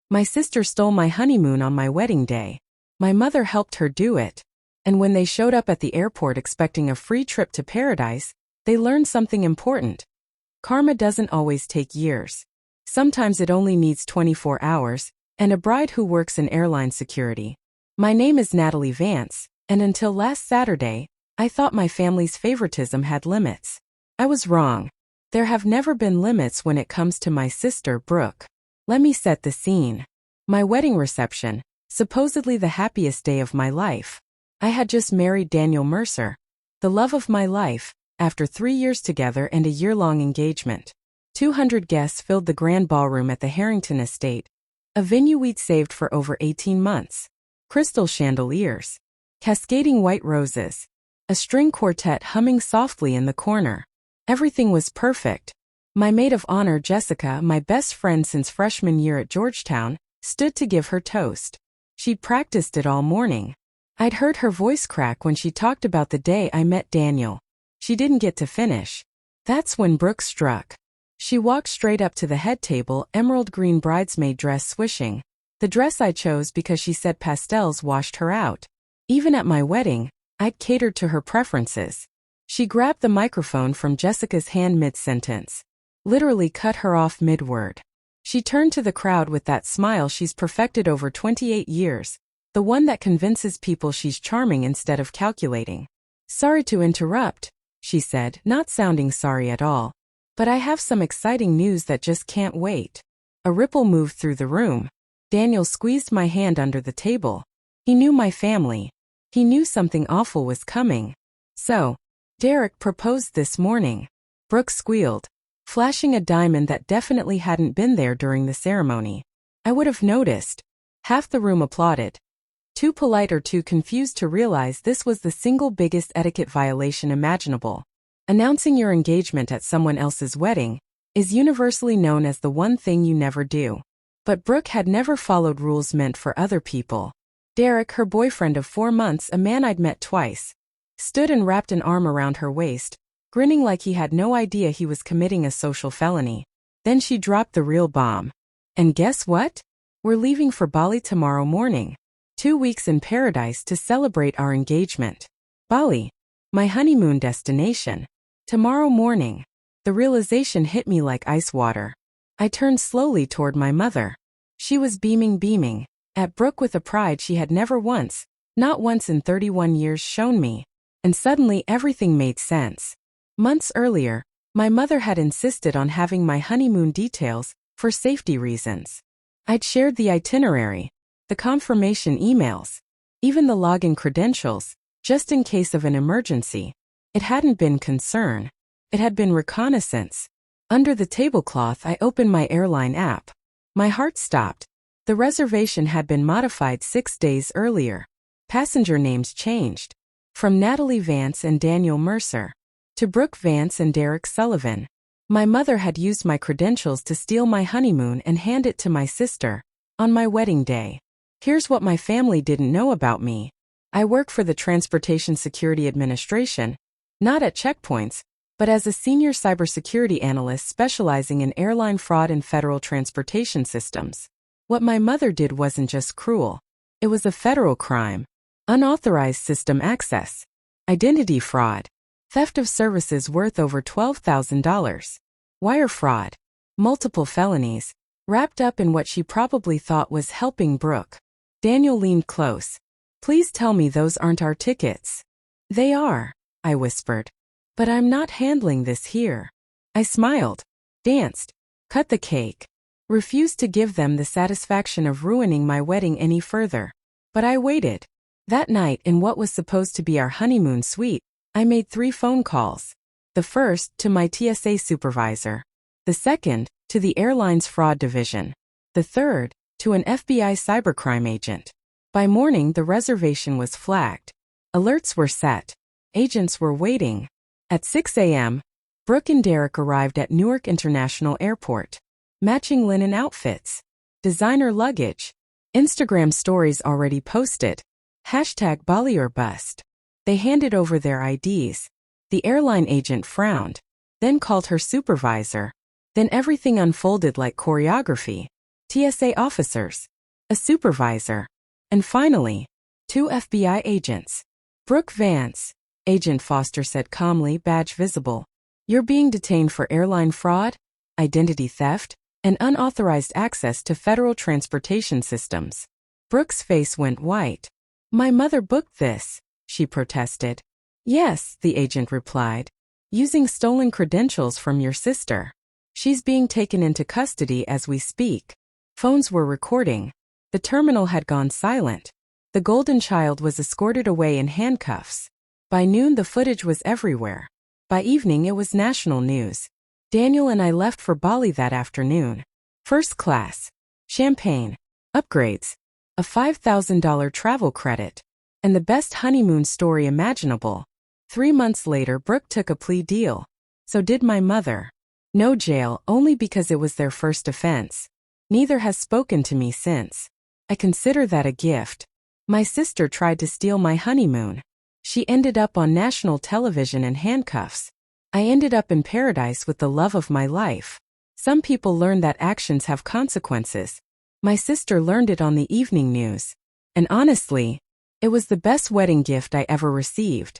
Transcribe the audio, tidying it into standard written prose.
My sister stole my honeymoon on my wedding day. My mother helped her do it. And when they showed up at the airport expecting a free trip to paradise, they learned something important. Karma doesn't always take years. Sometimes it only needs 24 hours, and a bride who works in airline security. My name is Natalie Vance, and until last Saturday, I thought my family's favoritism had limits. I was wrong. There have never been limits when it comes to my sister, Brooke. Let me set the scene. My wedding reception, supposedly the happiest day of my life. I had just married Daniel Mercer, the love of my life, after 3 years together and a year-long engagement. 200 guests filled the grand ballroom at the Harrington Estate, a venue we'd saved for over 18 months. Crystal chandeliers, cascading white roses, a string quartet humming softly in the corner. Everything was perfect. My maid of honor, Jessica, my best friend since freshman year at Georgetown, stood to give her toast. She'd practiced it all morning. I'd heard her voice crack when she talked about the day I met Daniel. She didn't get to finish. That's when Brooke struck. She walked straight up to the head table, emerald green bridesmaid dress swishing. The dress I chose because she said pastels washed her out. Even at my wedding, I'd catered to her preferences. She grabbed the microphone from Jessica's hand mid-sentence. Literally cut her off mid-word. She turned to the crowd with that smile she's perfected over 28 years, the one that convinces people she's charming instead of calculating. "Sorry to interrupt," she said, not sounding sorry at all. "But I have some exciting news that just can't wait." A ripple moved through the room. Daniel squeezed my hand under the table. He knew my family. He knew something awful was coming. "So, Derek proposed this morning," Brooke squealed, flashing a diamond that definitely hadn't been there during the ceremony. I would have noticed. Half the room applauded. Too polite or too confused to realize this was the single biggest etiquette violation imaginable. Announcing your engagement at someone else's wedding is universally known as the one thing you never do. But Brooke had never followed rules meant for other people. Derek, her boyfriend of 4 months, a man I'd met twice, stood and wrapped an arm around her waist, grinning like he had no idea he was committing a social felony. Then she dropped the real bomb. "And guess what? We're leaving for Bali tomorrow morning. 2 weeks in paradise to celebrate our engagement. Bali, my honeymoon destination. Tomorrow morning." The realization hit me like ice water. I turned slowly toward my mother. She was beaming, at Brooke with a pride she had never once, not once in 31 years, shown me. And suddenly everything made sense. Months earlier, my mother had insisted on having my honeymoon details for safety reasons. I'd shared the itinerary, the confirmation emails, even the login credentials, just in case of an emergency. It hadn't been concern. It had been reconnaissance. Under the tablecloth, I opened my airline app. My heart stopped. The reservation had been modified 6 days earlier. Passenger names changed. From Natalie Vance and Daniel Mercer to Brooke Vance and Derek Sullivan. My mother had used my credentials to steal my honeymoon and hand it to my sister on my wedding day. Here's what my family didn't know about me. I work for the Transportation Security Administration, not at checkpoints, but as a senior cybersecurity analyst specializing in airline fraud and federal transportation systems. What my mother did wasn't just cruel. It was a federal crime. Unauthorized system access, identity fraud, theft of services worth over $12,000, wire fraud, multiple felonies, wrapped up in what she probably thought was helping Brooke. Daniel leaned close. "Please tell me those aren't our tickets." "They are," I whispered. "But I'm not handling this here." I smiled, danced, cut the cake, refused to give them the satisfaction of ruining my wedding any further. But I waited. That night, in what was supposed to be our honeymoon suite, I made 3 phone calls. The first, to my TSA supervisor. The second, to the airline's fraud division. The third, to an FBI cybercrime agent. By morning, the reservation was flagged. Alerts were set. Agents were waiting. At 6 a.m., Brooke and Derek arrived at Newark International Airport. Matching linen outfits. Designer luggage. Instagram stories already posted. Hashtag Bali or bust. They handed over their IDs. The airline agent frowned, then called her supervisor. Then everything unfolded like choreography. TSA officers, a supervisor, and finally, 2 FBI agents. Brooke Vance, Agent Foster said calmly, badge visible. You're being detained for airline fraud, identity theft, and unauthorized access to federal transportation systems. Brooke's face went white. My mother booked this, she protested. Yes, the agent replied. Using stolen credentials from your sister. She's being taken into custody as we speak. Phones were recording. The terminal had gone silent. The golden child was escorted away in handcuffs. By noon the footage was everywhere. By evening it was national news. Daniel and I left for Bali that afternoon. First class. Champagne. Upgrades. A $5,000 travel credit. And the best honeymoon story imaginable. 3 months later Brooke took a plea deal. So did my mother. No jail, only because it was their first offense. Neither has spoken to me since. I consider that a gift. My sister tried to steal my honeymoon. She ended up on national television in handcuffs. I ended up in paradise with the love of my life. Some people learn that actions have consequences. My sister learned it on the evening news. And honestly, it was the best wedding gift I ever received.